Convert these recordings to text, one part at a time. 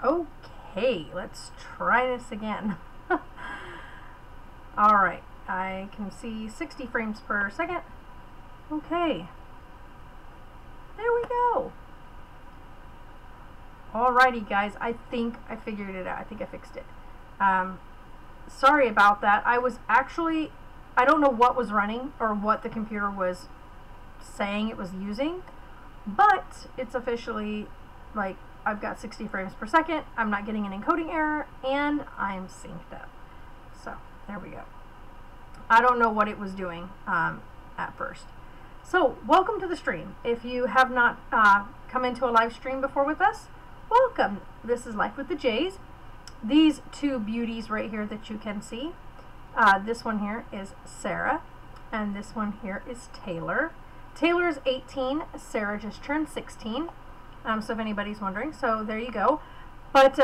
Okay, let's try this again. Alright, I can see 60 frames per second. Okay. There we go. Alrighty guys, I think I figured it out. I think I fixed it. Sorry about that. I was actually, I don't know what was running or what the computer was saying it was using, but it's officially, like, I've got 60 frames per second, I'm not getting an encoding error, and I'm synced up. So, there we go. I don't know what it was doing at first. So, welcome to the stream. If you have not come into a live stream before with us, welcome. This is Life with the Jays. These two beauties right here that you can see, this one here is Sarah, and this one here is Taylor. Taylor's 18, Sarah just turned 16, so if anybody's wondering, so there you go. But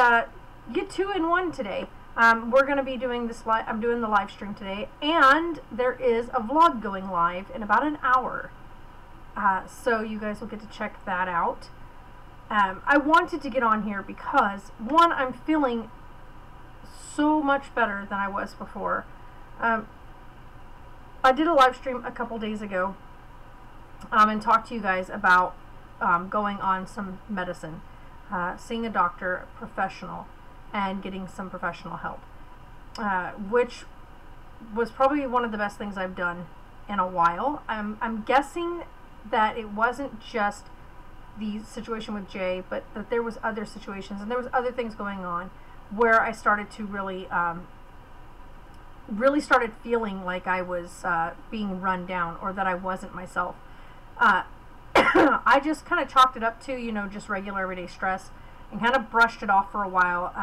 get 2 in 1 today. We're going to be doing this I'm doing the live stream today, and there is a vlog going live in about an hour, so you guys will get to check that out. I wanted to get on here because, one, I'm feeling so much better than I was before. I did a live stream a couple days ago and talked to you guys about going on some medicine, seeing a doctor, professional, and getting some professional help, which was probably one of the best things I've done in a while. I'm guessing that it wasn't just the situation with Jay, but that there was other situations and there was other things going on where I started to really started feeling like I was being run down, or that I wasn't myself. I just kind of chalked it up to, you know, just regular everyday stress, and kind of brushed it off for a while,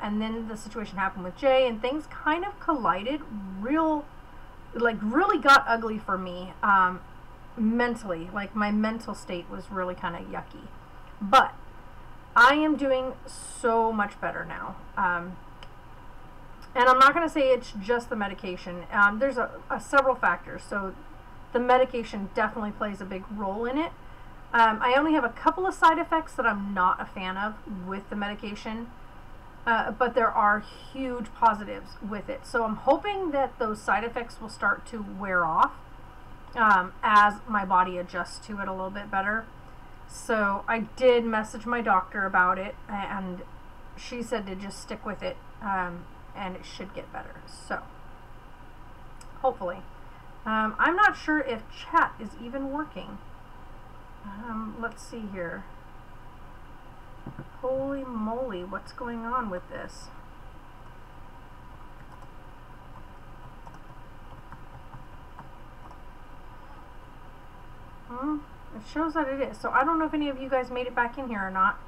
and then the situation happened with Jay, and things kind of collided really got ugly for me, mentally. Like, my mental state was really kind of yucky, but I am doing so much better now, and I'm not going to say it's just the medication. There's several factors, so the medication definitely plays a big role in it. I only have a couple of side effects that I'm not a fan of with the medication, but there are huge positives with it. So I'm hoping that those side effects will start to wear off as my body adjusts to it a little bit better. So I did message my doctor about it, and she said to just stick with it, and it should get better. So hopefully. I'm not sure if chat is even working. Let's see here. Holy moly, what's going on with this? It shows that it is. So I don't know if any of you guys made it back in here or not.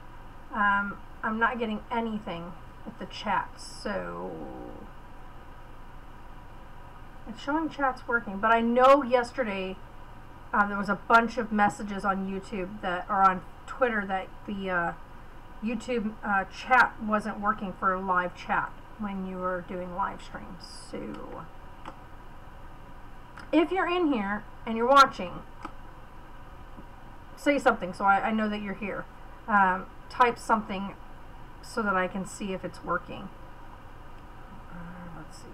I'm not getting anything with the chat, so it's showing chat's working, but I know yesterday there was a bunch of messages on YouTube that, or on Twitter, that the YouTube chat wasn't working for live chat when you were doing live streams. So if you're in here and you're watching, say something so I know that you're here. Type something so that I can see if it's working. Let's see.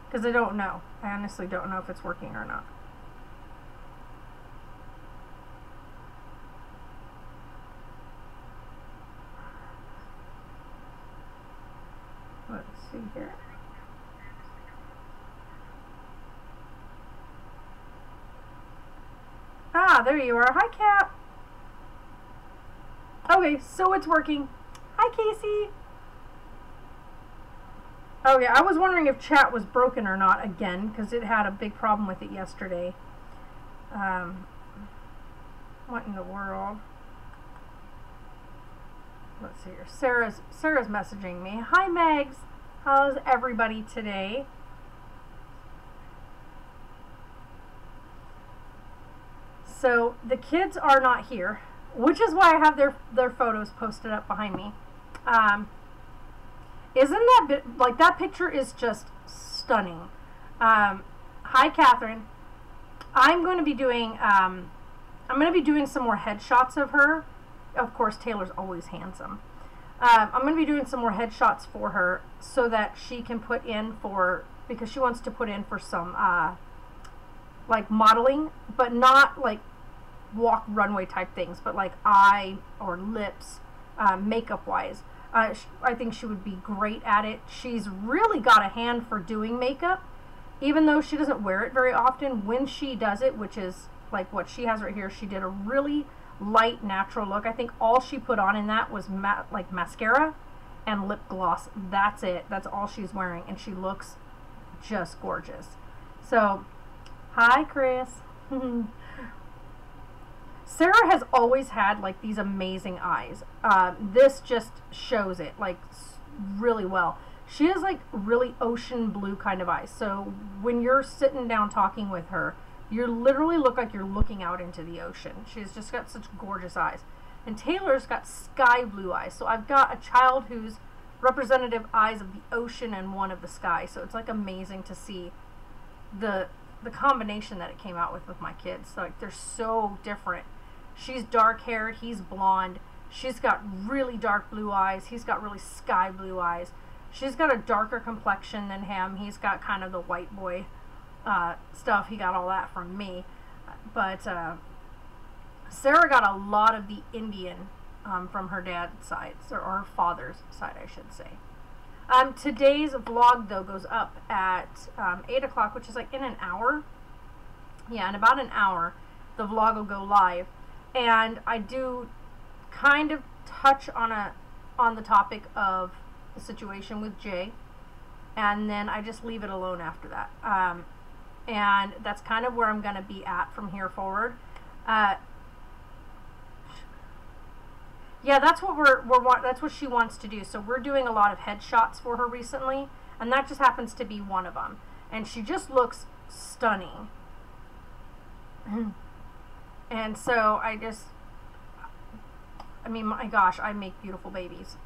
Because I don't know. I honestly don't know if it's working or not. Let's see here. Ah, there you are. Hi, Kat. Okay, so it's working. Hi, Casey. Oh yeah, I was wondering if chat was broken or not again, because it had a big problem with it yesterday. What in the world? Let's see here. Sarah's messaging me. Hi, Megs. How's everybody today? So the kids are not here, which is why I have their photos posted up behind me. Isn't that like, that picture is just stunning. Hi, Catherine. I'm going to be doing some more headshots of her of course, Taylor's always handsome. I'm going to be doing some more headshots for her so that she can put in for, because she wants to put in for some like modeling, but not like walk runway type things, but like eye or lips, makeup wise. I think she would be great at it. She's really got a hand for doing makeup, even though she doesn't wear it very often. When she does it, which is like what she has right here, she did a really light natural look. I think all she put on in that was like mascara and lip gloss. That's it. That's all she's wearing, and she looks just gorgeous. So hi, Chris. Sarah has always had like these amazing eyes. This just shows it like really well. She has like really ocean blue kind of eyes. So when you're sitting down talking with her, you literally look like you're looking out into the ocean. She's just got such gorgeous eyes. And Taylor's got sky blue eyes. So I've got a child who's representative eyes of the ocean and one of the sky. So it's like amazing to see the combination that it came out with my kids. So, like, they're so different. She's dark haired, he's blonde. She's got really dark blue eyes. He's got really sky blue eyes. She's got a darker complexion than him. He's got kind of the white boy stuff. He got all that from me. But Sarah got a lot of the Indian from her dad's side, or her father's side, I should say. Today's vlog, though, goes up at 8 o'clock, which is like in an hour. Yeah, in about an hour, the vlog will go live. And I do kind of touch on the topic of the situation with Jay. And then I just leave it alone after that. And that's kind of where I'm going to be at from here forward. Yeah, that's what that's what she wants to do. So we're doing a lot of headshots for her recently, and that just happens to be one of them. And she just looks stunning. And so I mean, my gosh, I make beautiful babies.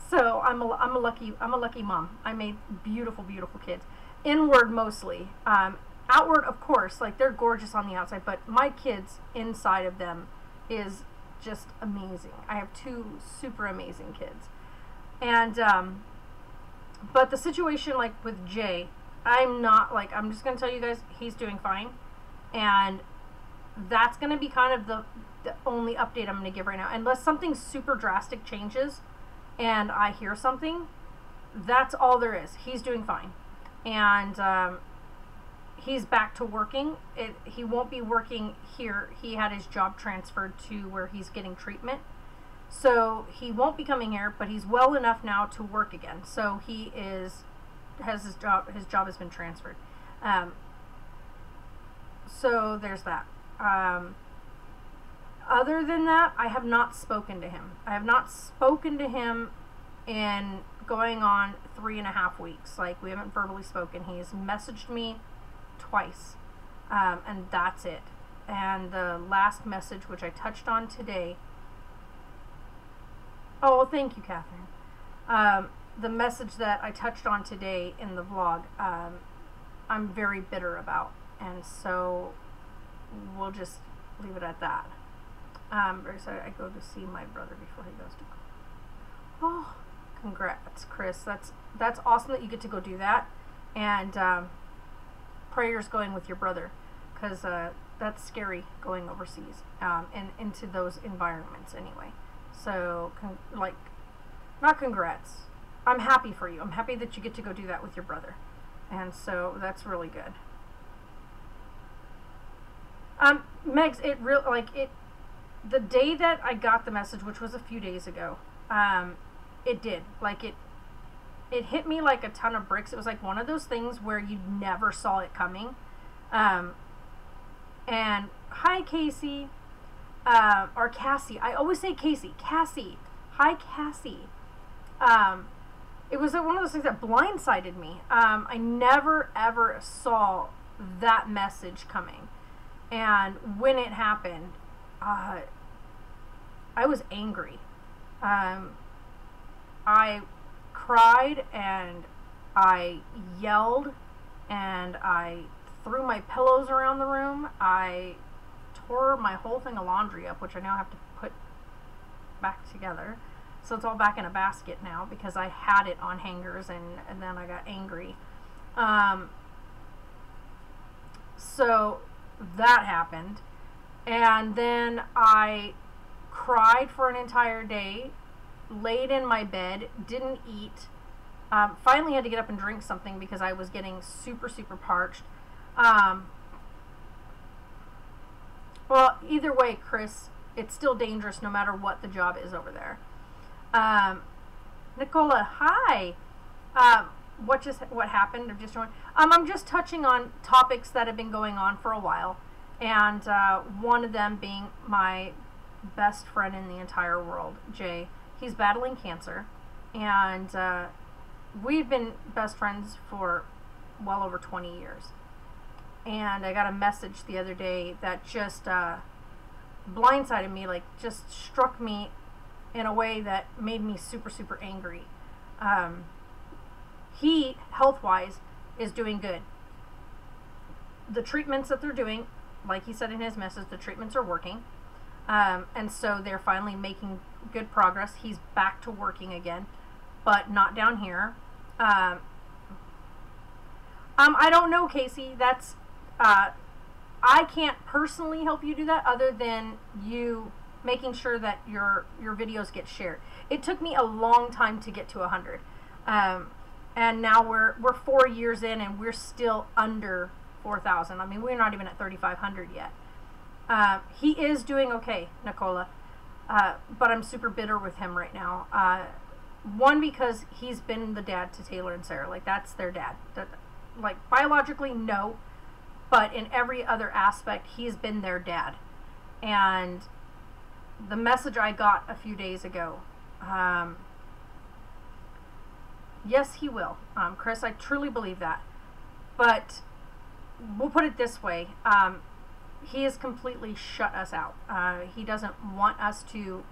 So I'm a lucky mom. I made beautiful, beautiful kids. Inward mostly. Outward, of course, like they're gorgeous on the outside, but my kids inside of them is just amazing. I have two super amazing kids. And but the situation like with Jay, I'm just gonna tell you guys he's doing fine, and that's gonna be kind of the only update I'm gonna give right now, unless something super drastic changes and I hear something. That's all there is. He's doing fine, and he's back to working. He won't be working here. He had his job transferred to where he's getting treatment. So he won't be coming here, but he's well enough now to work again. So he has his job has been transferred. So there's that. Other than that, I have not spoken to him. I have not spoken to him in going on 3.5 weeks. Like, we haven't verbally spoken. He's messaged me twice, and that's it. And the last message, which I touched on today, oh, well, thank you, Catherine. The message that I touched on today in the vlog, I'm very bitter about, and so we'll just leave it at that. Very excited. I go to see my brother before he goes to college. Oh, congrats, Chris. That's awesome that you get to go do that, and prayers going with your brother, because that's scary going overseas and into those environments anyway. So not congrats. I'm happy for you. I'm happy that you get to go do that with your brother, and so that's really good. Megs, the day that I got the message, which was a few days ago, it hit me like a ton of bricks. It was like one of those things where you never saw it coming. And hi, Casey, or Cassie. I always say Casey. Cassie. Hi, Cassie. It was one of those things that blindsided me. I never ever saw that message coming, and when it happened, I was angry. I cried and I yelled and I threw my pillows around the room. I tore my whole thing of laundry up, which I now have to put back together. So it's all back in a basket now because I had it on hangers and then I got angry. So that happened. And then I cried for an entire day, laid in my bed, didn't eat. Finally had to get up and drink something because I was getting super, super parched. Well, either way, Chris, it's still dangerous no matter what the job is over there. Nicola, hi. What happened? I'm just touching on topics that have been going on for a while, and one of them being my best friend in the entire world, Jay. He's battling cancer, and we've been best friends for well over 20 years. And I got a message the other day that just blindsided me, like just struck me in a way that made me super, super angry. He, health-wise, is doing good. The treatments that they're doing, like he said in his message, the treatments are working. And so they're finally making good progress. He's back to working again, but not down here. I don't know, Casey. That's I can't personally help you do that other than you making sure that your videos get shared. It took me a long time to get to 100. And now we're 4 years in and we're still under 4,000. I mean, we're not even at 3,500 yet. He is doing okay, Nicola, but I'm super bitter with him right now. One, because he's been the dad to Taylor and Sarah. Like, that's their dad. Like, biologically, no, but in every other aspect, he's been their dad. And the message I got a few days ago, yes, he will. Chris, I truly believe that. But we'll put it this way. He has completely shut us out. He doesn't want us to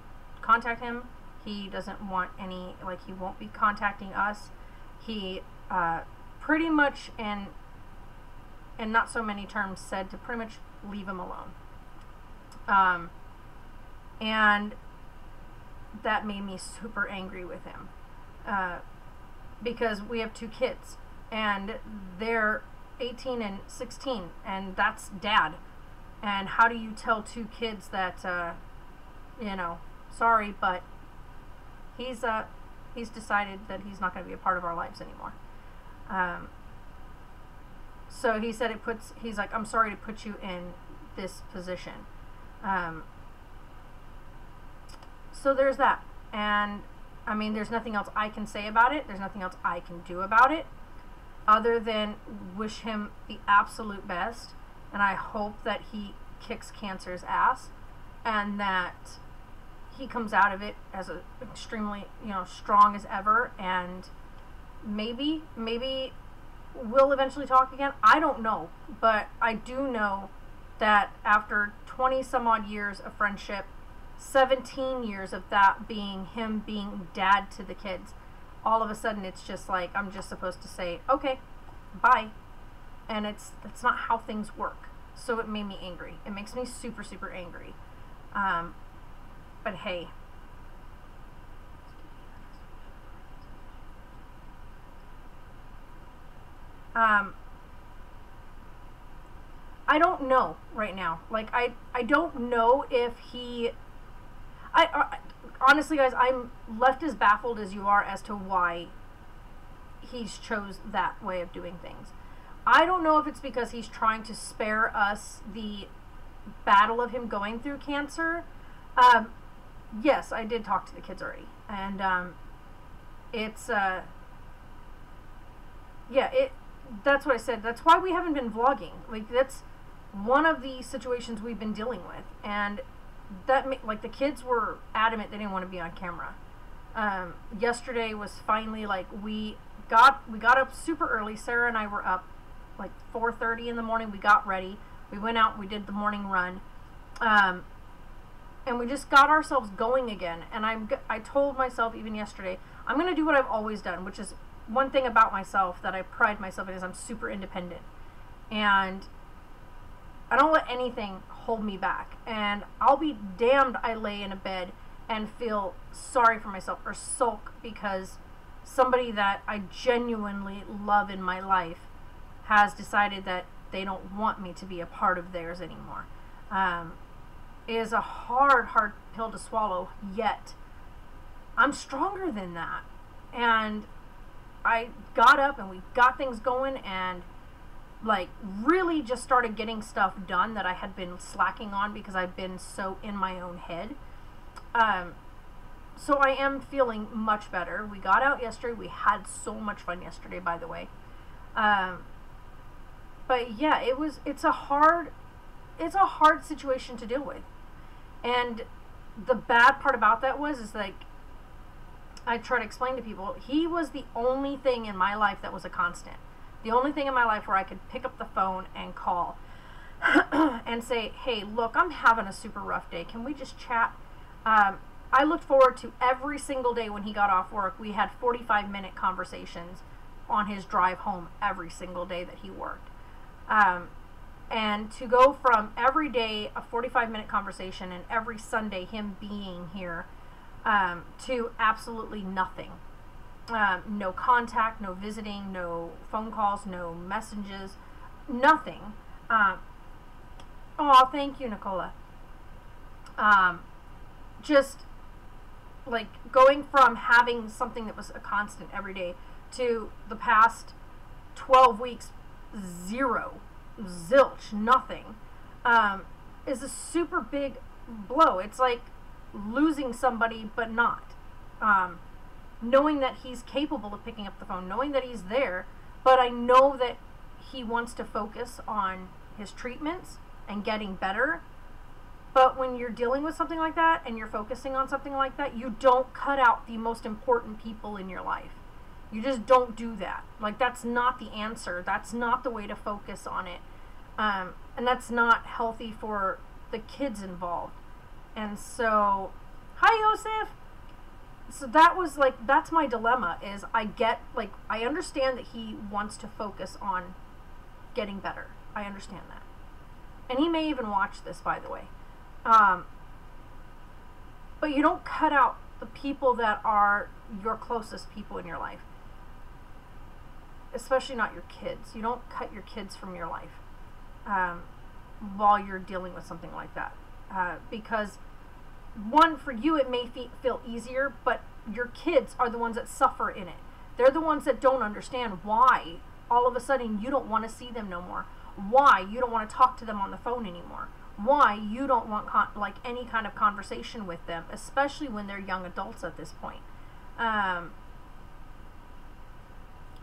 contact him. He doesn't want any, like, he won't be contacting us. He pretty much, in not so many terms, said to pretty much leave him alone. And that made me super angry with him. Because we have 2 kids, and they're 18 and 16, and that's dad. And how do you tell 2 kids that, you know, sorry, but he's decided that he's not going to be a part of our lives anymore. So he said he's like, I'm sorry to put you in this position. So there's that. And I mean, there's nothing else I can say about it. There's nothing else I can do about it other than wish him the absolute best. And I hope that he kicks cancer's ass and that he comes out of it as extremely, you know, strong as ever. And maybe we'll eventually talk again. I don't know. But I do know that after 20 some odd years of friendship, 17 years of that being him being dad to the kids, all of a sudden it's just like I'm just supposed to say, okay, bye. And that's not how things work. So it made me angry. It makes me super, super angry. But hey. I don't know right now. Like, I don't know if he... honestly, guys, I'm left as baffled as you are as to why he's chose that way of doing things. I don't know if it's because he's trying to spare us the battle of him going through cancer. Yes, I did talk to the kids already. And it's... yeah, that's what I said. That's why we haven't been vlogging. Like, that's one of the situations we've been dealing with. And that, like, the kids were adamant they didn't want to be on camera. Yesterday was finally, like, we got up super early. Sarah and I were up like 4:30 in the morning. We got ready. We went out. We did the morning run. And we just got ourselves going again. And I told myself even yesterday, I'm going to do what I've always done, which is one thing about myself that I pride myself in is I'm super independent. And I don't let anything hold me back. And I'll be damned I lay in a bed and feel sorry for myself or sulk because somebody that I genuinely love in my life has decided that they don't want me to be a part of theirs anymore. It is a hard pill to swallow, yet I'm stronger than that. And I got up and we got things going and like really just started getting stuff done that I had been slacking on because I've been so in my own head. So I am feeling much better. We got out yesterday. We had so much fun yesterday, by the way. But yeah, it's a hard situation to deal with. And the bad part about that is like, I try to explain to people, he was the only thing in my life that was a constant. The only thing in my life where I could pick up the phone and call and say, hey, look, I'm having a super rough day. Can we just chat? I looked forward to every single day when he got off work. We had 45-minute conversations on his drive home every single day that he worked. And to go from every day a 45-minute conversation and every Sunday him being here to absolutely nothing. No contact, no visiting, no phone calls, no messages, nothing. Oh, thank you, Nicola. Just like going from having something that was a constant every day to the past 12 weeks, zero, zilch, nothing, is a super big blow. It's like losing somebody but not. Knowing that he's capable of picking up the phone, knowing that he's there, but I know that he wants to focus on his treatments and getting better. But when you're dealing with something like that and you're focusing on something like that, you don't cut out the most important people in your life. You just don't do that. Like, that's not the answer. That's not the way to focus on it. And that's not healthy for the kids involved. And so, hi, Yosef. So that was like, that's my dilemma, is I understand that he wants to focus on getting better. I understand that. And he may even watch this, by the way. But you don't cut out the people that are your closest people in your life. Especially not your kids. You don't cut your kids from your life while you're dealing with something like that. Because one, for you it may feel easier, but your kids are the ones that suffer in it. They're the ones that don't understand why all of a sudden you don't want to see them no more. Why you don't want to talk to them on the phone anymore. Why you don't want any kind of conversation with them, especially when they're young adults at this point.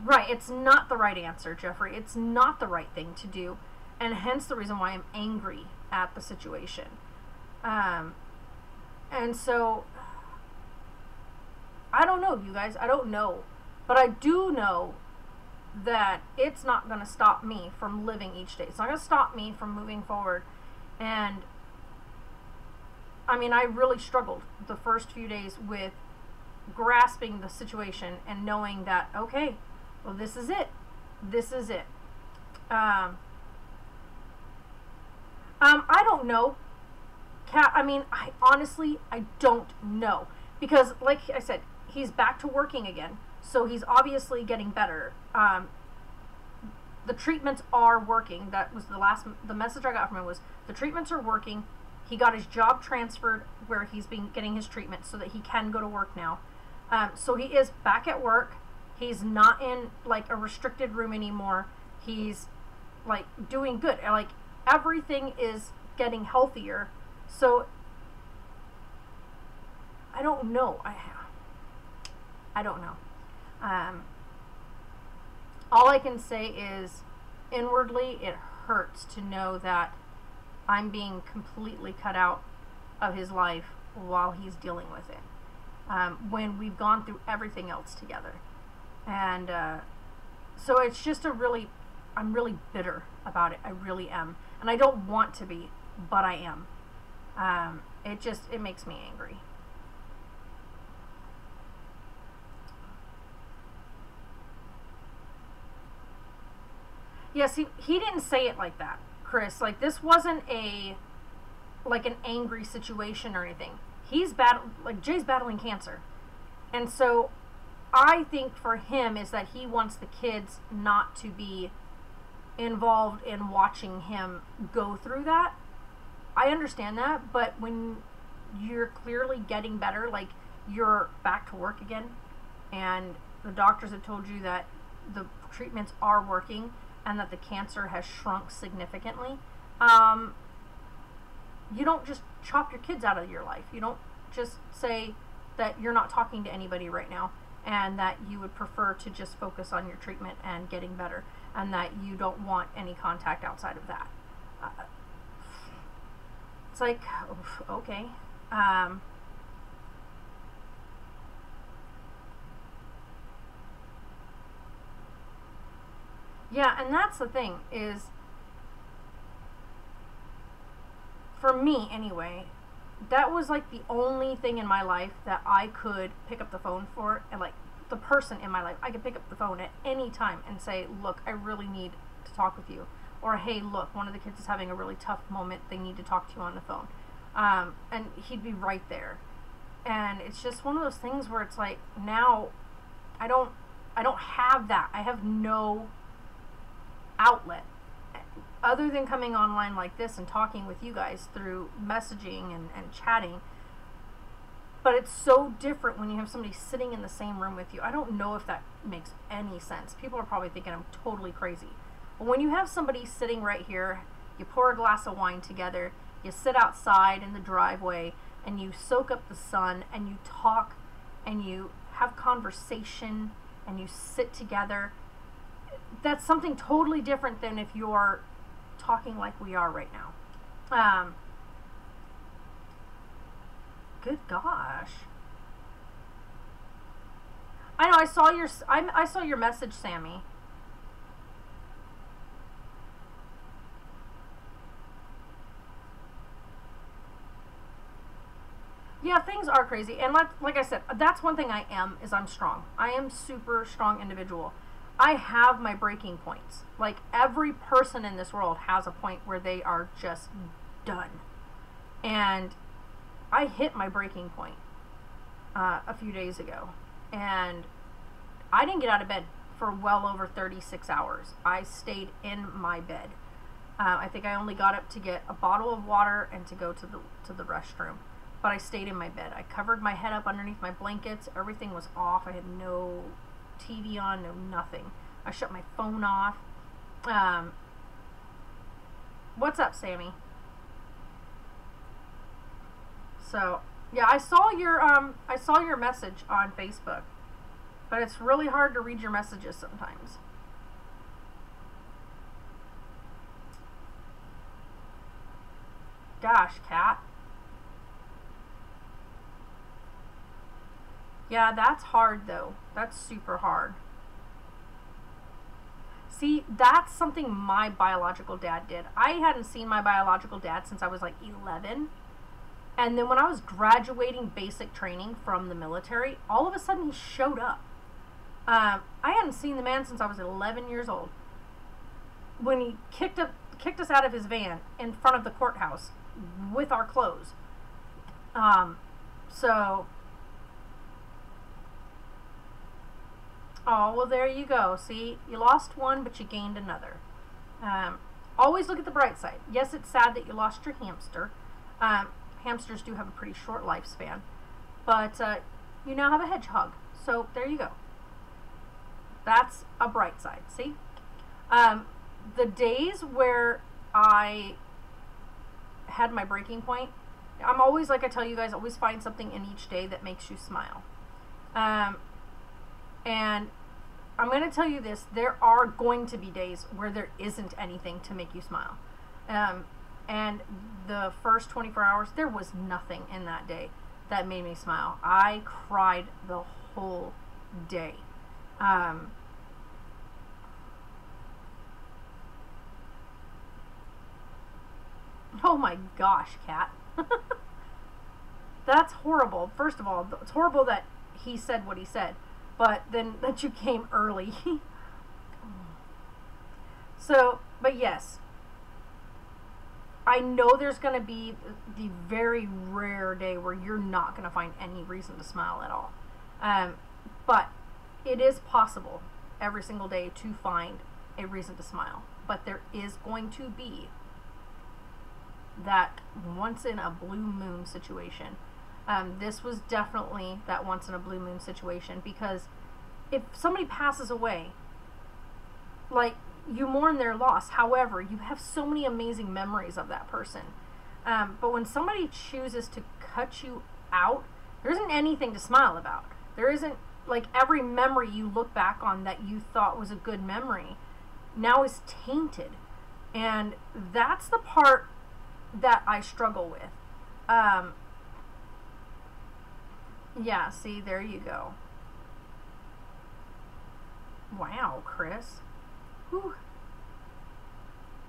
Right, it's not the right answer, Jeffrey. It's not the right thing to do, and hence the reason why I'm angry at the situation. And so, I don't know, you guys. I don't know. But I do know that it's not going to stop me from living each day. It's not going to stop me from moving forward. And, I mean, I really struggled the first few days with grasping the situation and knowing that, okay, well, this is it. This is it. I don't know. I mean, I don't know. Because, like I said, he's back to working again. So he's obviously getting better. The treatments are working. That was the message I got from him was, the treatments are working. He got his job transferred where he's been getting his treatment so that he can go to work now. So he is back at work. He's not in like a restricted room anymore. He's like doing good. Like everything is getting healthier. So I don't know. I don't know. All I can say is inwardly it hurts to know that I'm being completely cut out of his life while he's dealing with it. When we've gone through everything else together. And so it's just I'm really bitter about it. I really am. And I don't want to be, but I am. It makes me angry. Yes, he didn't say it like that, Chris. Like, this wasn't an angry situation or anything. Jay's battling cancer. And so I think for him is that he wants the kids not to be involved in watching him go through that. I understand that, but when you're clearly getting better, like you're back to work again, and the doctors have told you that the treatments are working and that the cancer has shrunk significantly, you don't just chop your kids out of your life. You don't just say that you're not talking to anybody right now and that you would prefer to just focus on your treatment and getting better and that you don't want any contact outside of that. It's like, okay. Yeah, and that's the thing is, for me anyway, that was like the only thing in my life that I could pick up the phone for, and like the person in my life, I could pick up the phone at any time and say, look, I really need to talk with you. Or, hey, look, one of the kids is having a really tough moment. They need to talk to you on the phone. And he'd be right there. And it's just one of those things where it's like, now I don't have that. I have no outlet other than coming online like this and talking with you guys through messaging and chatting. But it's so different when you have somebody sitting in the same room with you. I don't know if that makes any sense. People are probably thinking I'm totally crazy. But when you have somebody sitting right here, you pour a glass of wine together, you sit outside in the driveway, and you soak up the sun, and you talk, and you have conversation, and you sit together, that's something totally different than if you're talking like we are right now. Good gosh. I know, I saw your message, Sammy. Yeah, things are crazy, and like I said, that's one thing I am, is I'm strong. I am super strong individual. I have my breaking points. Like, every person in this world has a point where they are just done. And I hit my breaking point a few days ago, and I didn't get out of bed for well over 36 hours. I stayed in my bed. I think I only got up to get a bottle of water and to go to the restroom. But I stayed in my bed. I covered my head up underneath my blankets. Everything was off. I had no TV on, no nothing. I shut my phone off. What's up, Sammy? So, yeah, I saw your message on Facebook, but it's really hard to read your messages sometimes. Gosh, Kat. Yeah, that's hard though. That's super hard. See, that's something my biological dad did. I hadn't seen my biological dad since I was like 11. And then when I was graduating basic training from the military, all of a sudden he showed up. I hadn't seen the man since I was 11 years old. When he kicked us out of his van in front of the courthouse with our clothes. Oh, well, there you go. See, you lost one, but you gained another. Always look at the bright side. Yes, it's sad that you lost your hamster. Hamsters do have a pretty short lifespan. But you now have a hedgehog. So there you go. That's a bright side. See? The days where I had my breaking point, I'm always, like I tell you guys, always find something in each day that makes you smile. And I'm going to tell you this, there are going to be days where there isn't anything to make you smile. And the first 24 hours, there was nothing in that day that made me smile. I cried the whole day. Oh my gosh, Kat. That's horrible. First of all, it's horrible that he said what he said. But then that you came early. So, but yes. I know there's going to be the very rare day where you're not going to find any reason to smile at all. But it is possible every single day to find a reason to smile. But there is going to be that once in a blue moon situation. This was definitely that once in a blue moon situation, because if somebody passes away, like, you mourn their loss. However, you have so many amazing memories of that person. But when somebody chooses to cut you out, there isn't anything to smile about. There isn't, like, every memory you look back on that you thought was a good memory now is tainted. And that's the part that I struggle with. Yeah, see, there you go. Wow, Chris. Whew.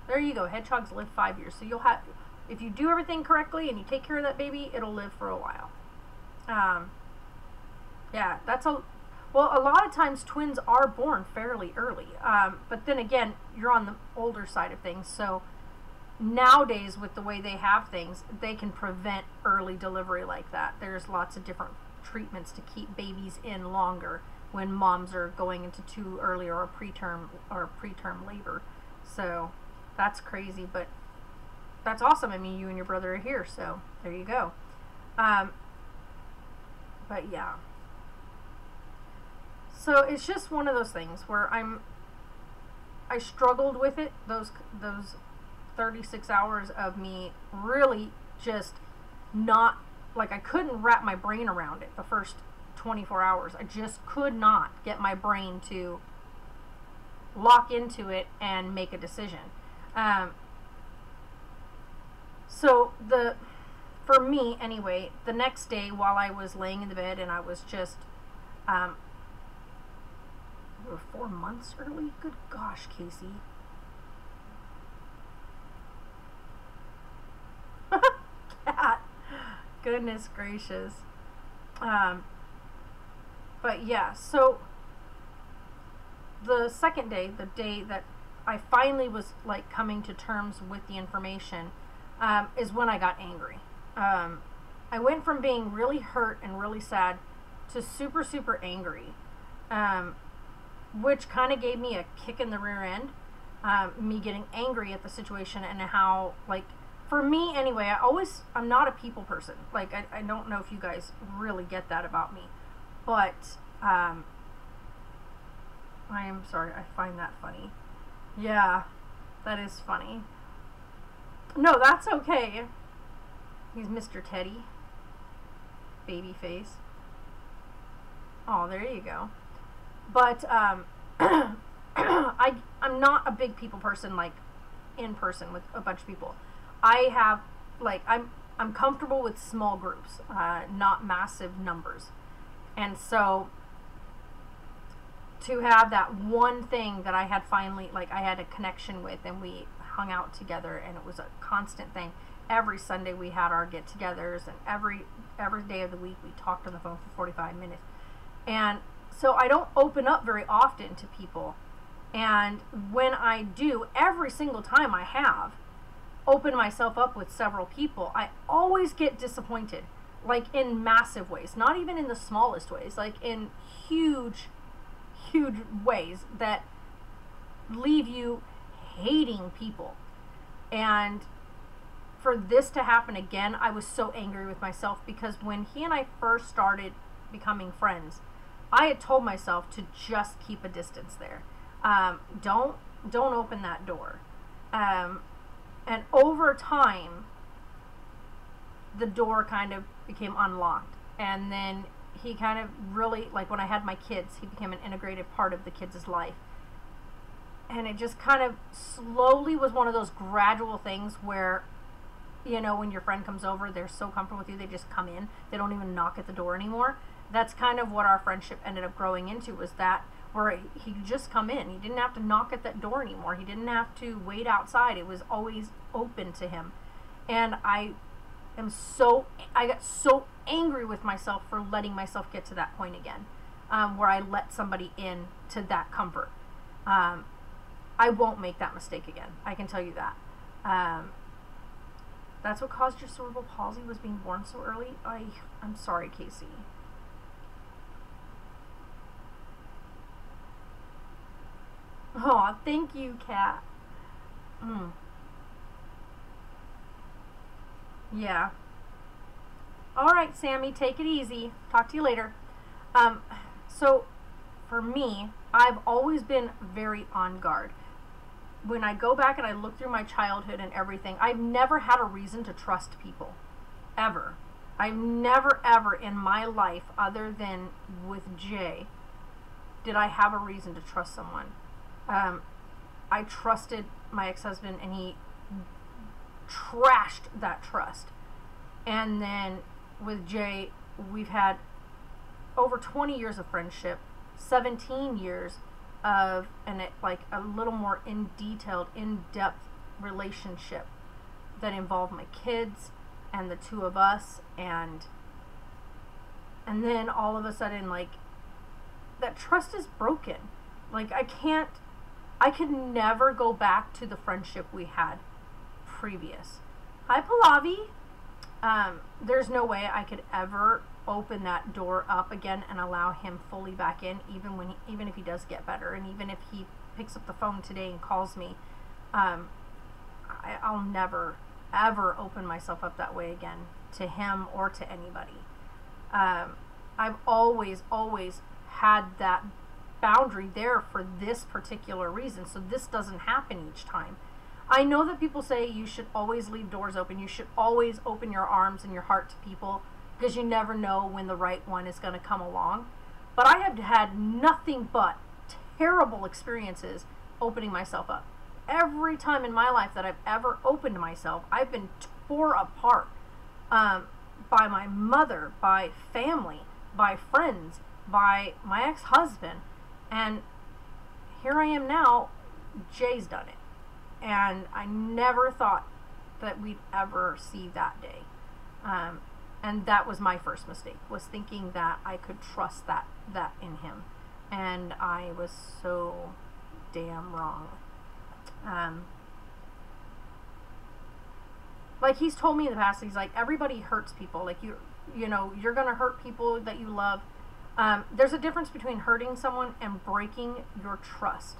There you go. Hedgehogs live 5 years. So you'll have, if you do everything correctly and you take care of that baby, it'll live for a while. Yeah, well, a lot of times twins are born fairly early. But then again, you're on the older side of things. So nowadays, with the way they have things, they can prevent early delivery like that. There's lots of different treatments to keep babies in longer when moms are going into too early or preterm labor. So that's crazy, but that's awesome. I mean, you and your brother are here, so there you go. But yeah, so it's just one of those things where I struggled with it, those 36 hours of me really just not, like, I couldn't wrap my brain around it the first 24 hours. I just could not get my brain to lock into it and make a decision. So for me anyway, the next day while I was laying in the bed and I was just, we were 4 months early. Good gosh, Casey. Cat. Goodness gracious. But yeah, so the second day, the day that I finally was, like, coming to terms with the information, is when I got angry. I went from being really hurt and really sad to super, super angry, which kind of gave me a kick in the rear end, me getting angry at the situation and how, like, for me anyway, I'm not a people person. Like, I don't know if you guys really get that about me, but I am sorry, I find that funny. Yeah, that is funny. No, that's okay. He's Mr. Teddy. Baby face. Oh, there you go. But I'm not a big people person, like, in person with a bunch of people. I have, like, I'm comfortable with small groups, not massive numbers. And so to have that one thing that I had finally, like, I had a connection with, and we hung out together, and it was a constant thing. Every Sunday we had our get-togethers, and every day of the week we talked on the phone for 45 minutes. And so I don't open up very often to people. And when I do, every single time I have opened myself up with several people, I always get disappointed, like, in massive ways, not even in the smallest ways, like in huge, huge ways that leave you hating people. And for this to happen again, I was so angry with myself, because when he and I first started becoming friends, I had told myself to just keep a distance there. Don't open that door. And over time, the door kind of became unlocked. And then he kind of really, like, when I had my kids, he became an integrated part of the kids' life. And it just kind of slowly was one of those gradual things where, you know, when your friend comes over, they're so comfortable with you, they just come in. They don't even knock at the door anymore. That's kind of what our friendship ended up growing into, was that where he could just come in. He didn't have to knock at that door anymore. He didn't have to wait outside. It was always open to him. And I got so angry with myself for letting myself get to that point again, where I let somebody in to that comfort. I won't make that mistake again. I can tell you that. That's what caused your cerebral palsy, was being born so early? I'm sorry, Casey. Oh, thank you, Kat. Yeah. Alright, Sammy, take it easy. Talk to you later. So, for me, I've always been very on guard. When I go back and I look through my childhood and everything, I've never had a reason to trust people. Ever. I've never, ever in my life, other than with Jay, did I have a reason to trust someone. I trusted my ex-husband, and he trashed that trust. And then with Jay, we've had over 20 years of friendship, 17 years of like a little more in-depth relationship that involved my kids and the two of us, and then all of a sudden, like, that trust is broken. Like, I could never go back to the friendship we had previous. Hi, Pallavi. There's no way I could ever open that door up again and allow him fully back in, even if he does get better, and even if he picks up the phone today and calls me. I'll never ever open myself up that way again to him or to anybody. I've always had that boundary there for this particular reason, so this doesn't happen each time. I know that people say you should always leave doors open. You should always open your arms and your heart to people, because you never know when the right one is going to come along. But I have had nothing but terrible experiences opening myself up. Every time in my life that I've ever opened myself, I've been tore apart by my mother, by family, by friends, by my ex-husband. And here I am now, Jay's done it. And I never thought that we'd ever see that day. And that was my first mistake, was thinking that I could trust that in him. And I was so damn wrong. Like, he's told me in the past, he's like, everybody hurts people. Like, you know, you're going to hurt people that you love. There's a difference between hurting someone and breaking your trust.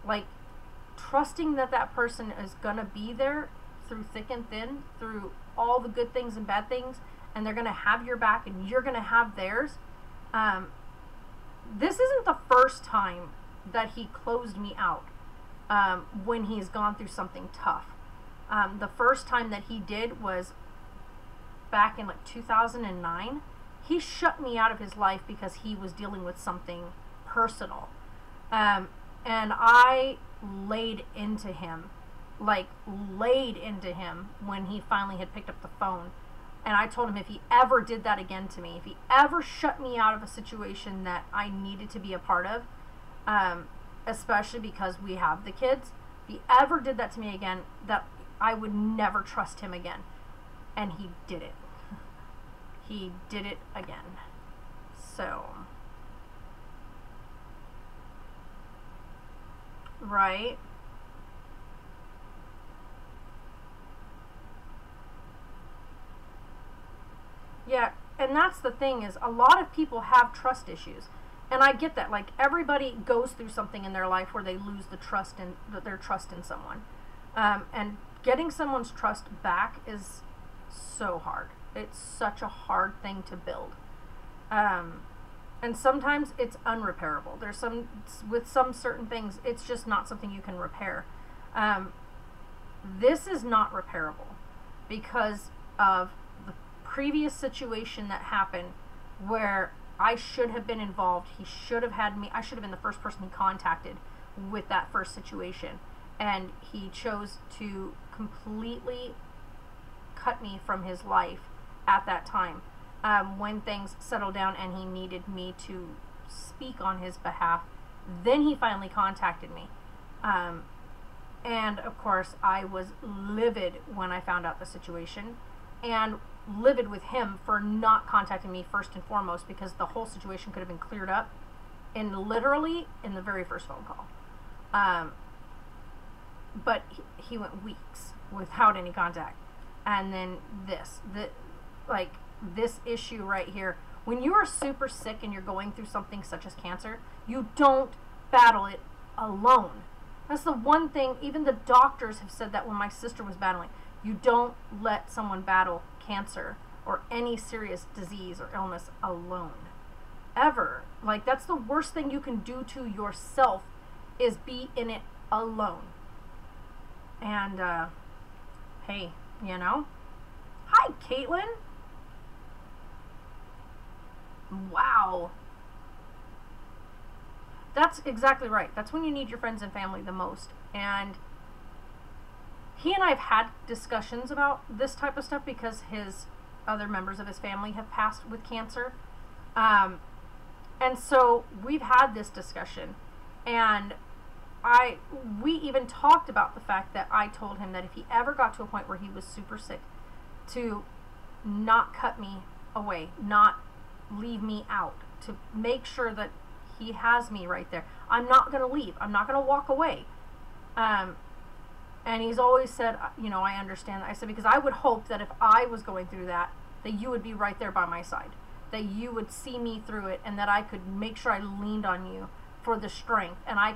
Like, trusting that that person is going to be there through thick and thin, through all the good things and bad things, and they're going to have your back and you're going to have theirs. This isn't the first time that he closed me out when he's gone through something tough. The first time that he did was back in like 2009. He shut me out of his life because he was dealing with something personal. And I laid into him when he finally had picked up the phone. And I told him if he ever did that again to me, if he ever shut me out of a situation that I needed to be a part of, especially because we have the kids, if he ever did that to me again, that I would never trust him again. And he did it. He did it again. So, right? Yeah, and that's the thing, is a lot of people have trust issues. And I get that. Like, everybody goes through something in their life where they lose their trust in someone. And getting someone's trust back is so hard. It's such a hard thing to build. And sometimes it's unrepairable. With some certain things, it's just not something you can repair. This is not repairable because of the previous situation that happened, where I should have been involved. He should have had me. I should have been the first person he contacted with that first situation. And he chose to completely cut me from his life at that time, when things settled down and he needed me to speak on his behalf. Then he finally contacted me. And of course, I was livid when I found out the situation, and livid with him for not contacting me first and foremost, because the whole situation could have been cleared up literally in the very first phone call. But he went weeks without any contact. and then like this issue right here. When you are super sick and you're going through something such as cancer, you don't battle it alone. That's the one thing, even the doctors have said that when my sister was battling. You don't let someone battle cancer or any serious disease or illness alone. Ever. Like, that's the worst thing you can do to yourself, is be in it alone. And, hey, you know? Hi, Caitlin. Wow. That's exactly right. That's when you need your friends and family the most. And he and I have had discussions about this type of stuff because his other members of his family have passed with cancer. And so we've had this discussion. And we even talked about the fact that I told him that if he ever got to a point where he was super sick, to not cut me away, not leave me out, to make sure that he has me right there. I'm not going to leave. I'm not going to walk away. And he's always said, you know, I understand. I said, because I would hope that if I was going through that you would be right there by my side, that you would see me through it, and that I could make sure I leaned on you for the strength. And I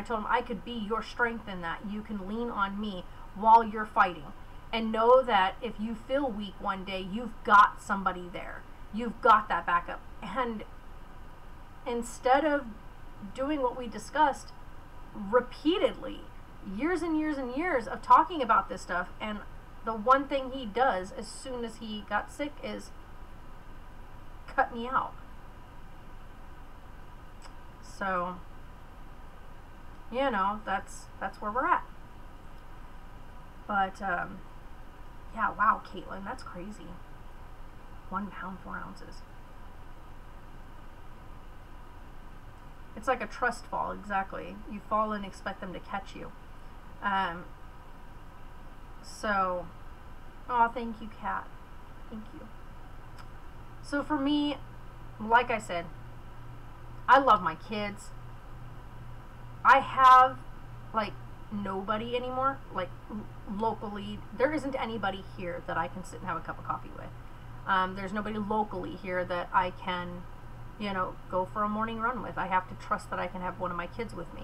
told him I could be your strength in that. You can lean on me while you're fighting, and know that if you feel weak one day, you've got somebody there. You've got that backup. And instead of doing what we discussed repeatedly, years and years and years of talking about this stuff, and the one thing he does as soon as he got sick is cut me out. So, you know, that's where we're at. But, yeah, wow, Caitlin, that's crazy. 1 pound, 4 ounces. It's like a trust fall, exactly. You fall and expect them to catch you. So, oh, thank you, Kat. Thank you. So for me, like I said, I love my kids. I have, like, nobody anymore. Like, locally, there isn't anybody here that I can sit and have a cup of coffee with. There's nobody locally here that I can, you know, go for a morning run with. I have to trust that I can have one of my kids with me.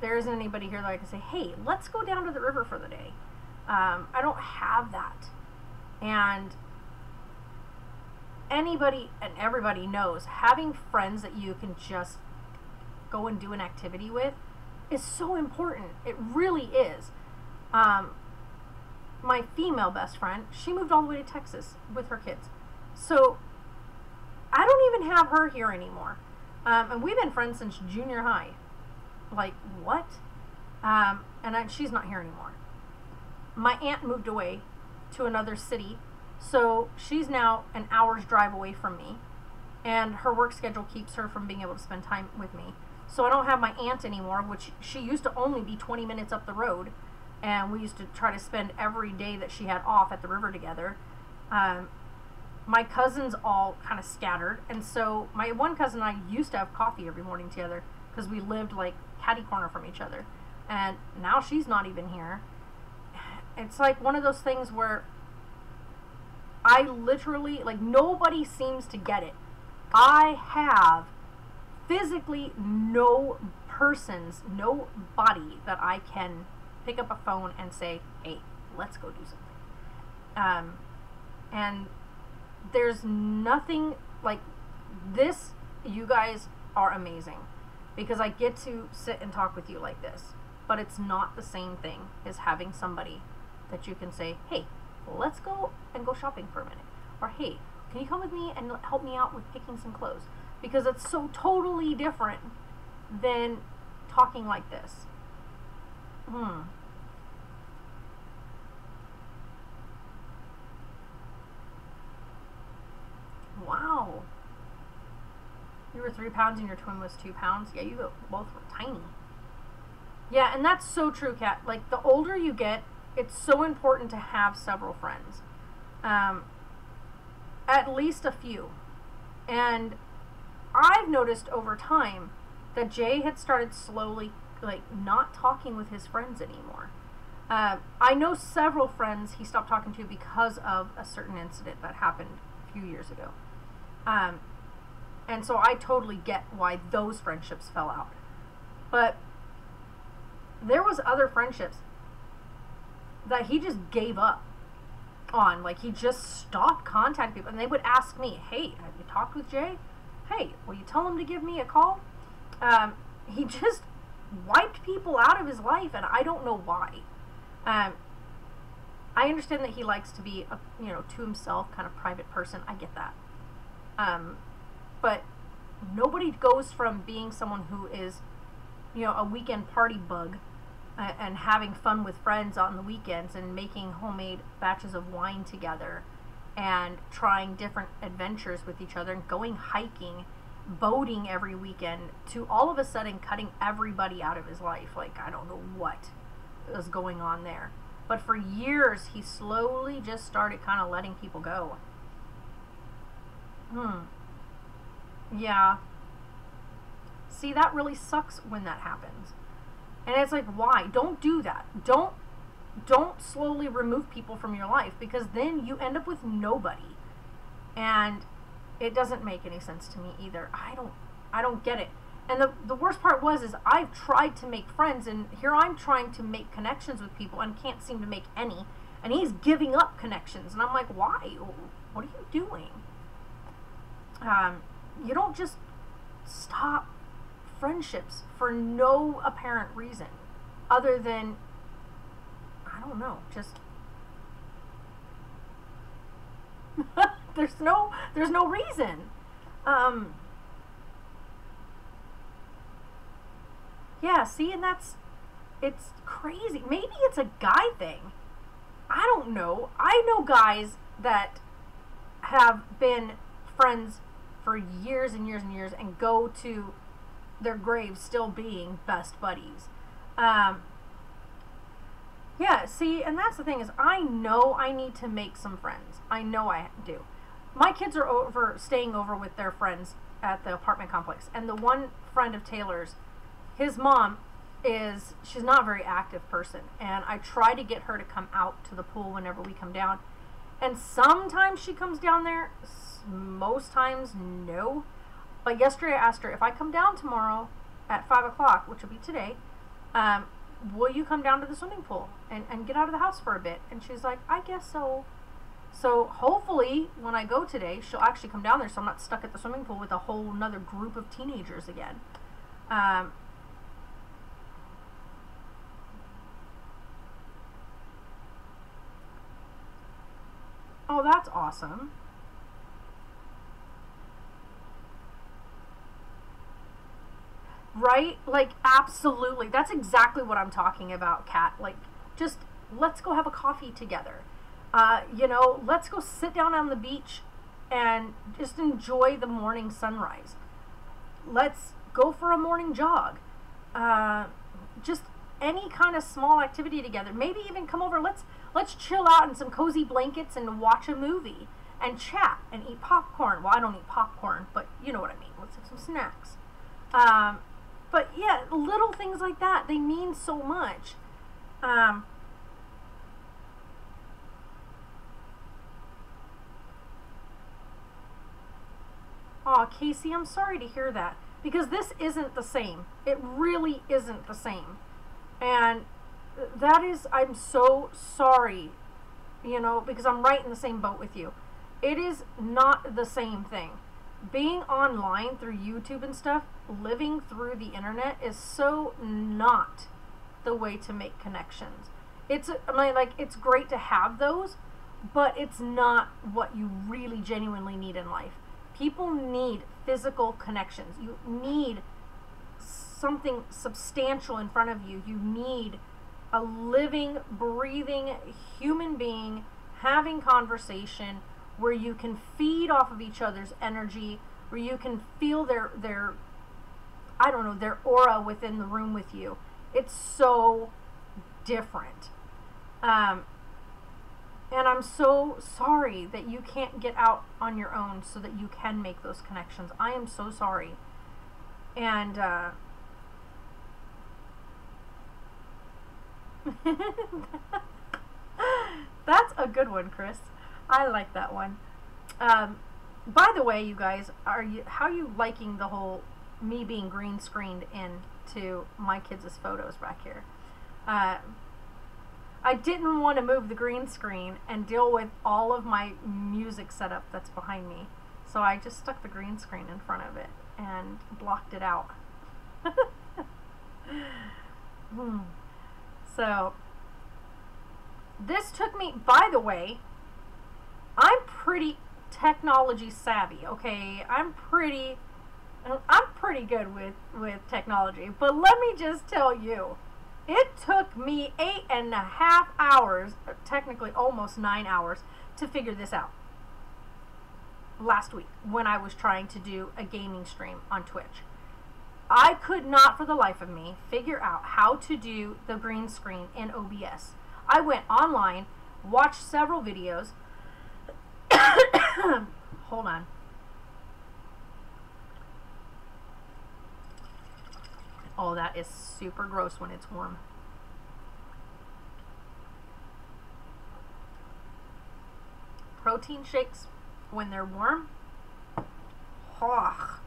There isn't anybody here that I can say, hey, let's go down to the river for the day. I don't have that. And anybody and everybody knows having friends that you can just go and do an activity with is so important. It really is. My female best friend, she moved all the way to Texas with her kids. So I don't even have her here anymore. And we've been friends since junior high. Like, what? She's not here anymore. My aunt moved away to another city, so she's now an hour's drive away from me, and her work schedule keeps her from being able to spend time with me. So I don't have my aunt anymore, which she used to only be 20 minutes up the road, and we used to try to spend every day that she had off at the river together. My cousins all kind of scattered, and so my one cousin and I used to have coffee every morning together because we lived like catty corner from each other, and now she's not even here. It's like one of those things where I literally, like, nobody seems to get it. I have physically no body that I can pick up a phone and say, hey, let's go do something. And there's nothing like this. You guys are amazing because I get to sit and talk with you like this, but it's not the same thing as having somebody that you can say, hey, let's go and go shopping for a minute, or hey, can you come with me and help me out with picking some clothes? Because it's so totally different than talking like this. Wow. You were 3 pounds and your twin was 2 pounds. Yeah, you both were tiny. Yeah, and that's so true, Kat. Like, the older you get, it's so important to have several friends. At least a few. And I've noticed over time that Jay had started slowly, like, not talking with his friends anymore. I know several friends he stopped talking to because of a certain incident that happened a few years ago. And so I totally get why those friendships fell out. But there was other friendships that he just gave up on. Like, he just stopped contacting people. And they would ask me, hey, have you talked with Jay? Hey, will you tell him to give me a call? He just wiped people out of his life, and I don't know why. I understand that he likes to be, to himself, kind of private person. I get that. But nobody goes from being someone who is, a weekend party bug and having fun with friends on the weekends and making homemade batches of wine together and trying different adventures with each other and going hiking, boating every weekend, to all of a sudden cutting everybody out of his life. Like, I don't know what is going on there. But for years, he slowly just started kind of letting people go. Yeah. See, that really sucks when that happens. And it's like, why? Don't do that. Don't slowly remove people from your life, because then you end up with nobody. And it doesn't make any sense to me either. I don't get it. And the worst part is I've tried to make friends, and here I'm trying to make connections with people and can't seem to make any. And he's giving up connections. And I'm like, why? What are you doing? You don't just stop friendships for no apparent reason other than, I don't know, just there's no reason. Yeah, see, and it's crazy. Maybe it's a guy thing. I don't know. I know guys that have been friends for years and years and years and go to their graves still being best buddies. Yeah, see, and that's the thing, is I know I need to make some friends. I know I do. My kids are staying over with their friends at the apartment complex, and the one friend of Taylor's, his mom she's not a very active person, and I try to get her to come out to the pool whenever we come down, and sometimes she comes down there, most times no. But yesterday I asked her, if I come down tomorrow at 5 o'clock, which will be today, will you come down to the swimming pool and get out of the house for a bit? And she's like, I guess so. So hopefully when I go today, she'll actually come down there so I'm not stuck at the swimming pool with a whole nother group of teenagers again. Oh, that's awesome. Right? Like, absolutely. That's exactly what I'm talking about, Kat. Like, just let's go have a coffee together. Let's go sit down on the beach and just enjoy the morning sunrise. Let's go for a morning jog. Just any kind of small activity together. Maybe even come over. Let's chill out in some cozy blankets and watch a movie and chat and eat popcorn. Well, I don't eat popcorn, but you know what I mean. Let's have some snacks. But yeah, little things like that, they mean so much. Aw, Casey, I'm sorry to hear that, because this isn't the same. It really isn't the same. And I'm so sorry, because I'm right in the same boat with you. It is not the same thing. Being online through YouTube and stuff, living through the internet, is so not the way to make connections. It's great to have those, but it's not what you really genuinely need in life. People need physical connections. You need something substantial in front of you. You need a living, breathing human being having conversation, where you can feed off of each other's energy, where you can feel their aura within the room with you. It's so different. And I'm so sorry that you can't get out on your own so that you can make those connections. I am so sorry. And That's a good one, Chris. I like that one. By the way, you guys, how are you liking the whole me being green screened into my kids' photos back here? I didn't want to move the green screen and deal with all of my music setup that's behind me. So I just stuck the green screen in front of it and blocked it out. So this took me, by the way, I'm pretty technology savvy, okay? I'm pretty good with technology, but let me just tell you, it took me 8.5 hours, technically almost 9 hours, to figure this out last week when I was trying to do a gaming stream on Twitch. I could not for the life of me figure out how to do the green screen in OBS. I went online, watched several videos. Hold on. Oh, that is super gross when it's warm. Protein shakes when they're warm. Oh.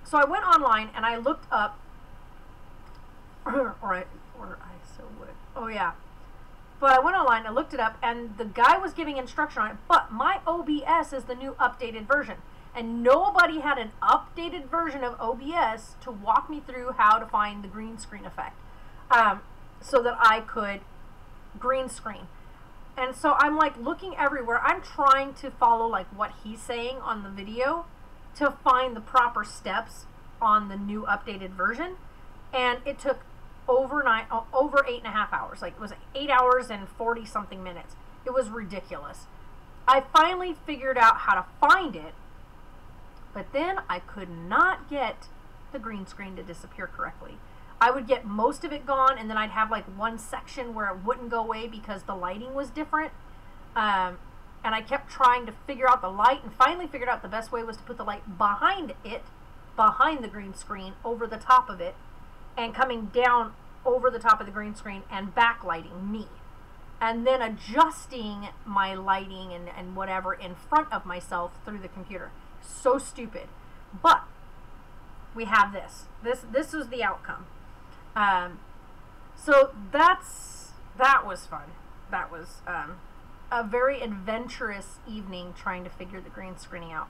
So I went online and I looked up, or I so would. Oh yeah. But I went online, I looked it up, and the guy was giving instruction on it, but my OBS is the new updated version. And nobody had an updated version of OBS to walk me through how to find the green screen effect, so that I could green screen. And so I'm like looking everywhere. I'm trying to follow like what he's saying on the video to find the proper steps on the new updated version. And it took over 8.5 hours. Like, it was 8 hours and 40 something minutes. It was ridiculous. I finally figured out how to find it, but then I could not get the green screen to disappear correctly. I would get most of it gone, and then I'd have like one section where it wouldn't go away because the lighting was different. And I kept trying to figure out the light, and finally figured out the best way was to put the light behind it, behind the green screen, over the top of it, and coming down over the top of the green screen and backlighting me. And then adjusting my lighting and whatever in front of myself through the computer. So stupid. But we have this. This is the outcome. So that was fun. That was a very adventurous evening trying to figure the green screening out.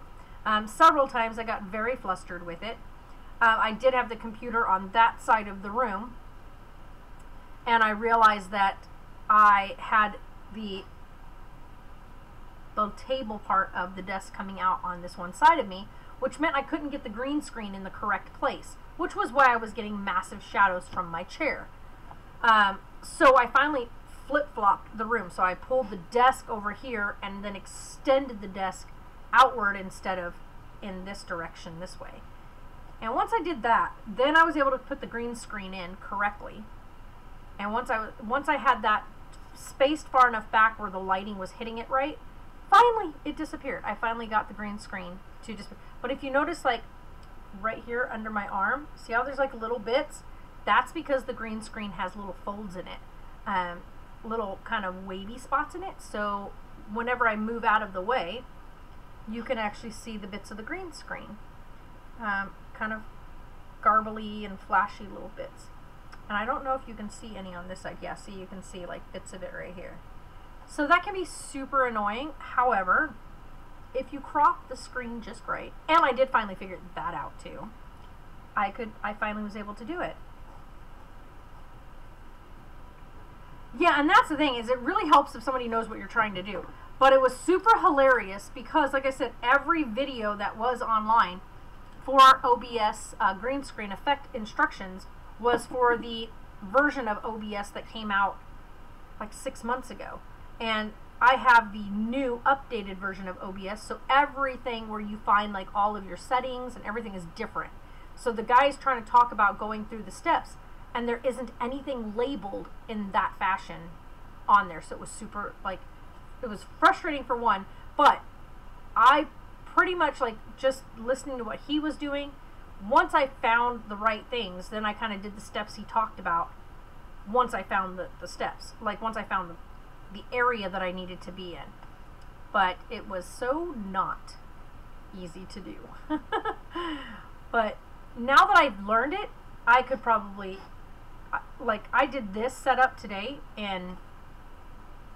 Several times I got very flustered with it. I did have the computer on that side of the room, and I realized that I had the table part of the desk coming out on this one side of me, which meant I couldn't get the green screen in the correct place, which was why I was getting massive shadows from my chair. So I finally flip-flopped the room. So I pulled the desk over here and then extended the desk outward instead of in this direction this way. And once I did that, then I was able to put the green screen in correctly. And once I had that spaced far enough back where the lighting was hitting it right, finally it disappeared. I finally got the green screen to disappear. But if you notice, like right here under my arm, see how there's like little bits? That's because the green screen has little folds in it, little kind of wavy spots in it. So whenever I move out of the way, you can actually see the bits of the green screen. Kind of garbly and flashy little bits. And I don't know if you can see any on this side. Yeah, see, you can see like bits of it right here. So that can be super annoying. However, if you crop the screen just right, and I did finally figure that out too, I finally was able to do it. Yeah, and that's the thing, is it really helps if somebody knows what you're trying to do. But it was super hilarious because, like I said, every video that was online for OBS green screen effect instructions was for the version of OBS that came out like 6 months ago. And I have the new updated version of OBS, so everything where you find like all of your settings and everything is different. So the guy is trying to talk about going through the steps, and there isn't anything labeled in that fashion on there. So it was super, like, it was frustrating for one, but I pretty much, like, just listening to what he was doing once I found the right things, then I kind of did the steps he talked about. Once I found the steps, like once I found the area that I needed to be in. But it was so not easy to do. But now that I've learned it, I could probably, like, I did this setup today in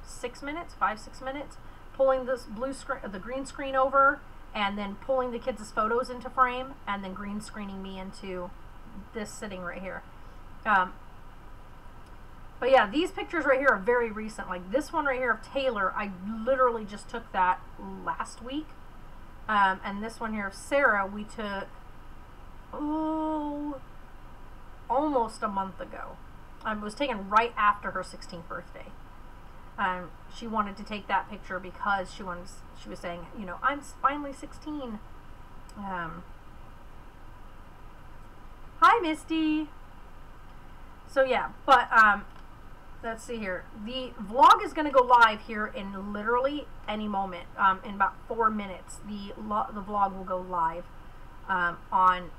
6 minutes, 5-6 minutes, pulling this the green screen over, and then pulling the kids' photos into frame, and then green screening me into this sitting right here. But yeah, these pictures right here are very recent. Like this one right here of Taylor, I literally just took that last week. And this one here of Sarah, we took, almost a month ago. It was taken right after her 16th birthday. She wanted to take that picture because she was saying, you know, I'm finally 16. Hi, Misty. So yeah, but let's see here. The vlog is going to go live here in literally any moment. In about 4 minutes, the vlog will go live on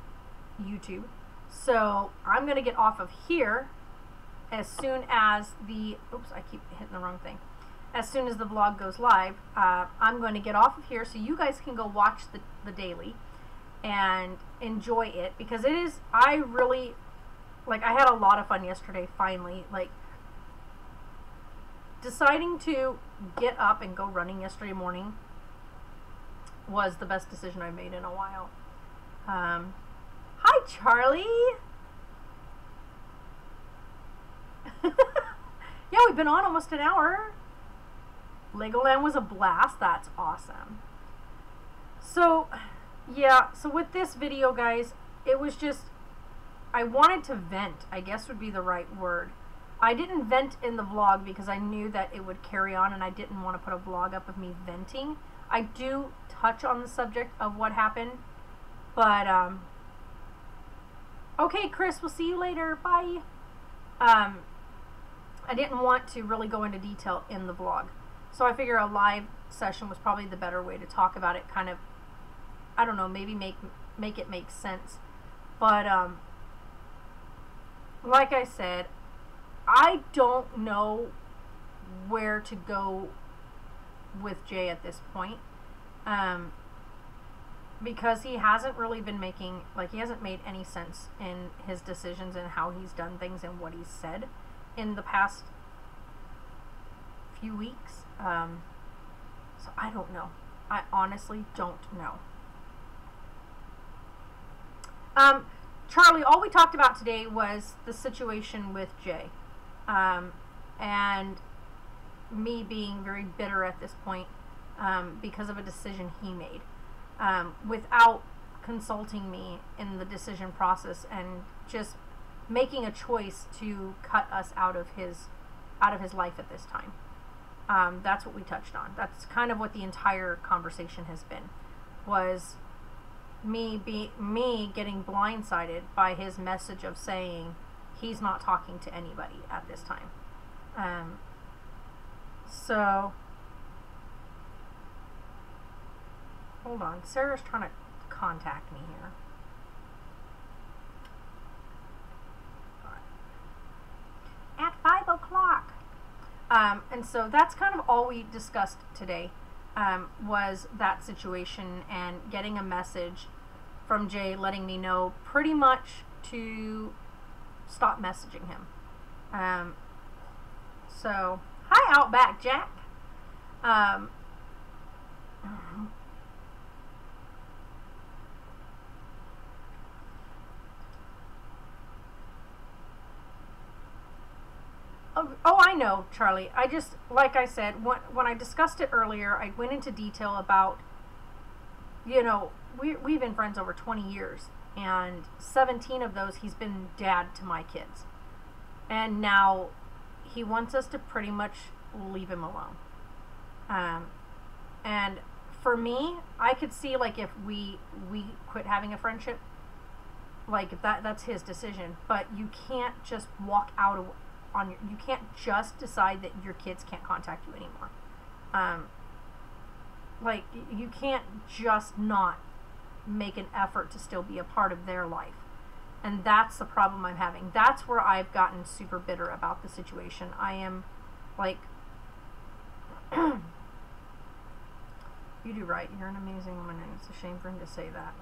YouTube. So I'm going to get off of here as soon as the, oops, I keep hitting the wrong thing. As soon as the vlog goes live, I'm going to get off of here so you guys can go watch the daily and enjoy it, because it is, I really, like, I had a lot of fun yesterday finally. Like, deciding to get up and go running yesterday morning was the best decision I made in a while. Hi, Charlie. Yeah, we've been on almost an hour. Legoland was a blast. That's awesome. So, yeah, so with this video, guys, it was just, I wanted to vent, I guess would be the right word. I didn't vent in the vlog because I knew that it would carry on, and I didn't want to put a vlog up of me venting. I do touch on the subject of what happened, but, okay, Chris, we'll see you later. Bye. I didn't want to really go into detail in the vlog. So I figure a live session was probably the better way to talk about it, kind of, I don't know, maybe make it make sense. But, like I said, I don't know where to go with Jay at this point. Because he hasn't really been making, like, he hasn't made any sense in his decisions and how he's done things and what he's said in the past few weeks. So I don't know. I honestly don't know. Charlie, all we talked about today was the situation with Jay. And me being very bitter at this point because of a decision he made. Without consulting me in the decision process, and just making a choice to cut us out of his life at this time. That's what we touched on. That's kind of what the entire conversation has been, was me getting blindsided by his message of saying he's not talking to anybody at this time. So hold on, Sarah's trying to contact me here. At 5 o'clock. And so that's kind of all we discussed today, was that situation and getting a message from Jay letting me know pretty much to stop messaging him. So, hi Outback Jack. Oh, I know, Charlie. I just, like I said, when I discussed it earlier, I went into detail about, you know, we've been friends over 20 years, and 17 of those he's been dad to my kids. And now he wants us to pretty much leave him alone. And for me, I could see, like, if we quit having a friendship, like, if that's his decision, but you can't just walk out of you can't just decide that your kids can't contact you anymore. Like, you can't just not make an effort to still be a part of their life. And that's the problem I'm having. That's where I've gotten super bitter about the situation. I am like, you do right. You're an amazing woman, and it's a shame for him to say that.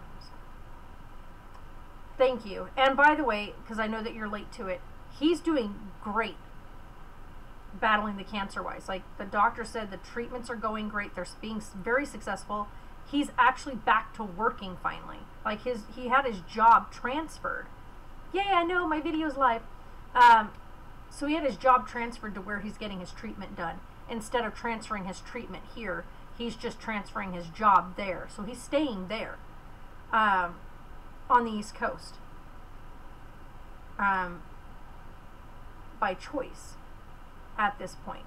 Thank you. And by the way, because I know that you're late to it, he's doing great battling the cancer-wise. Like, the doctor said the treatments are going great. They're being very successful. He's actually back to working finally. Like, he had his job transferred. Yay, I know, my video's live. So he had his job transferred to where he's getting his treatment done. Instead of transferring his treatment here, he's just transferring his job there. So he's staying there. On the East Coast, by choice at this point.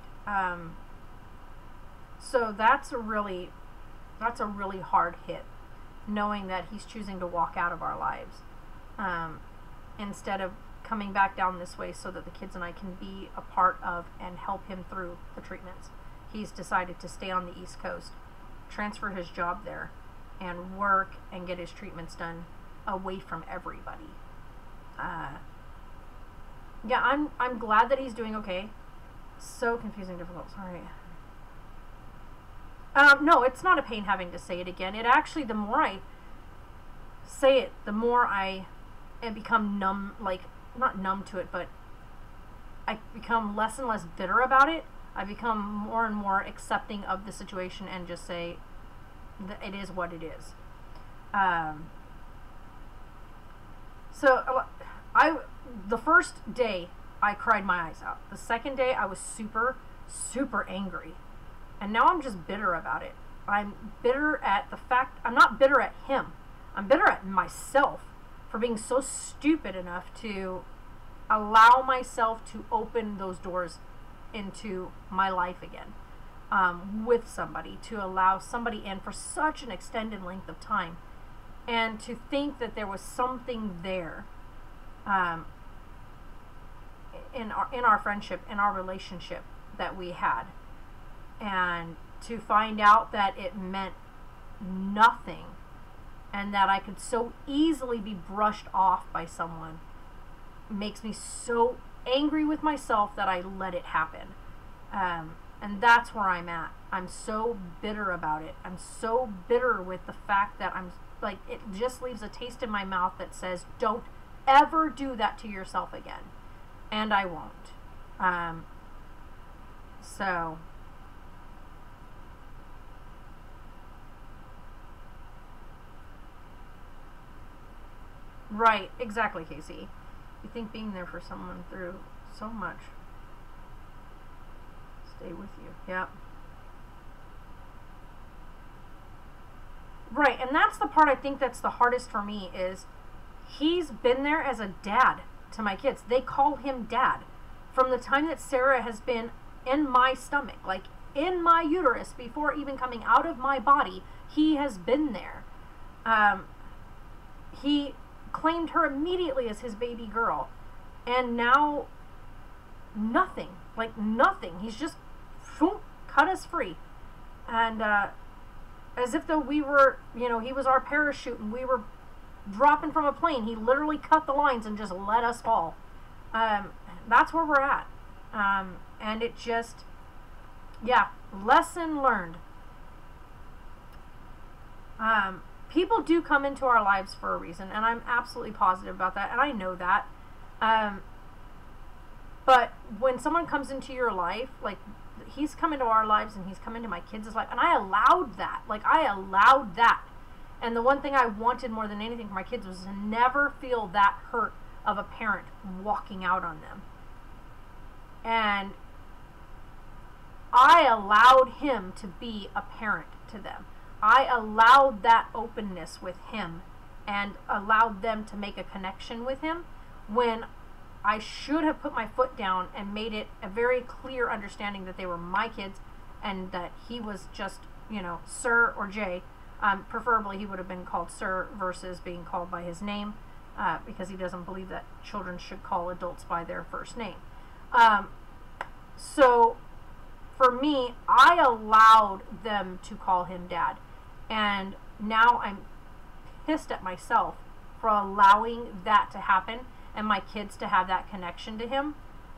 So that's a really hard hit, knowing that he's choosing to walk out of our lives instead of coming back down this way so that the kids and I can be a part of and help him through the treatments. He's decided to stay on the East Coast, transfer his job there, and work and get his treatments done away from everybody. Yeah, I'm glad that he's doing okay. So confusing, difficult, sorry. No, it's not a pain having to say it again. It actually, the more I say it, the more I become numb, like, not numb to it, but I become less and less bitter about it. I become more and more accepting of the situation and just say that it is what it is. So the first day I cried my eyes out. The second day I was super, super angry. And now I'm just bitter about it. I'm bitter at the fact, I'm not bitter at him. I'm bitter at myself for being so stupid enough to allow myself to open those doors into my life again with somebody, to allow somebody in for such an extended length of time. And to think that there was something there in our friendship, in our relationship that we had. And to find out that it meant nothing and that I could so easily be brushed off by someone makes me so angry with myself that I let it happen. And that's where I'm at. I'm so bitter about it. I'm so bitter with the fact that I'm like, it just leaves a taste in my mouth that says, don't ever do that to yourself again. And I won't. So right, exactly, Casey. You think being there for someone through so much stay with you. Yep. Right, and that's the part I think that's the hardest for me is he's been there as a dad to my kids. They call him dad. From the time that Sarah has been in my stomach, like in my uterus, before even coming out of my body, he has been there. He claimed her immediately as his baby girl. And now, nothing. Like, nothing. He's just cut us free. And, as if though we were, he was our parachute and we were dropping from a plane. He literally cut the lines and just let us fall. That's where we're at. And it just, yeah, lesson learned. People do come into our lives for a reason, and I'm absolutely positive about that, and I know that. But when someone comes into your life, like, he's come into our lives and he's come into my kids' life, and I allowed that. Like, I allowed that. And the one thing I wanted more than anything for my kids was to never feel that hurt of a parent walking out on them. And I allowed him to be a parent to them. I allowed that openness with him and allowed them to make a connection with him when I should have put my foot down and made it a very clear understanding that they were my kids and that he was just, Sir or Jay. Preferably he would have been called Sir versus being called by his name because he doesn't believe that children should call adults by their first name. So for me, I allowed them to call him dad. And now I'm pissed at myself for allowing that to happen and my kids to have that connection to him.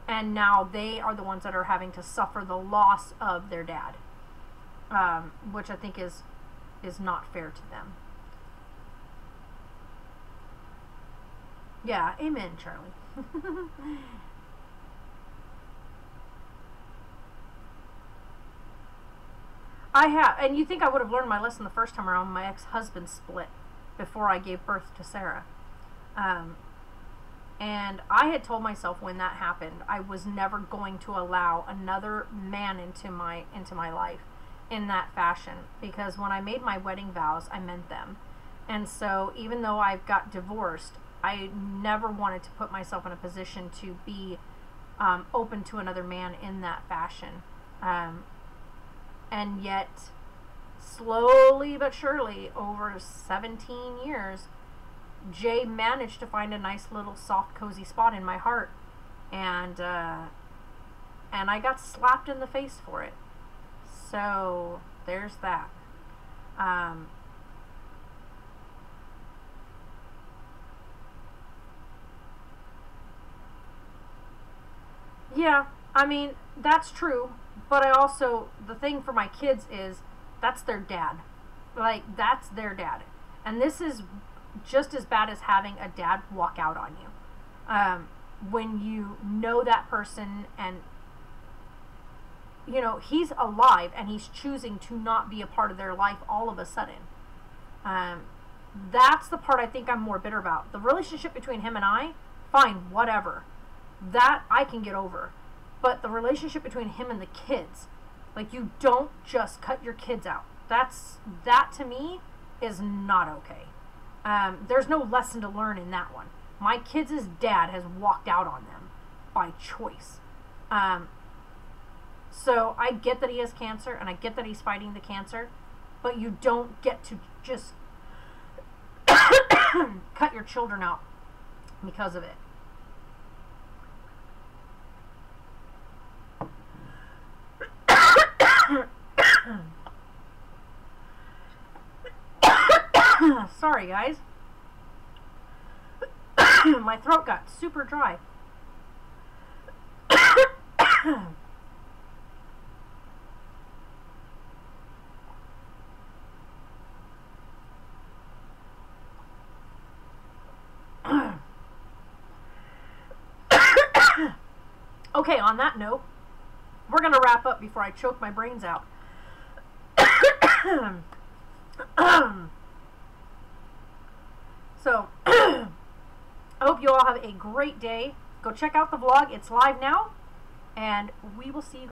And now they are the ones that are having to suffer the loss of their dad, which I think is not fair to them. Yeah, amen, Charlie. I have, and you think I would have learned my lesson the first time around. My ex-husband split before I gave birth to Sarah. And I had told myself when that happened, I was never going to allow another man into my life in that fashion, because when I made my wedding vows, I meant them. And so even though I got divorced, I never wanted to put myself in a position to be open to another man in that fashion. And yet, slowly but surely, over 17 years, Jay managed to find a nice little soft, cozy spot in my heart, and I got slapped in the face for it. So there's that. Yeah, I mean, that's true, but I also, the thing for my kids is, that's their dad. Like, that's their dad. And this is just as bad as having a dad walk out on you. When you know that person and, you know, he's alive and he's choosing to not be a part of their life all of a sudden. That's the part I think I'm more bitter about. The relationship between him and I, fine, whatever. That I can get over. But the relationship between him and the kids, like, you don't just cut your kids out. That to me is not okay. There's no lesson to learn in that one. My kids' dad has walked out on them by choice. So I get that he has cancer, and I get that he's fighting the cancer, but you don't get to just cut your children out because of it. Sorry, guys. My throat got super dry. Okay, on that note, we're going to wrap up before I choke my brains out. So, I hope you all have a great day. Go check out the vlog. It's live now, and we will see you.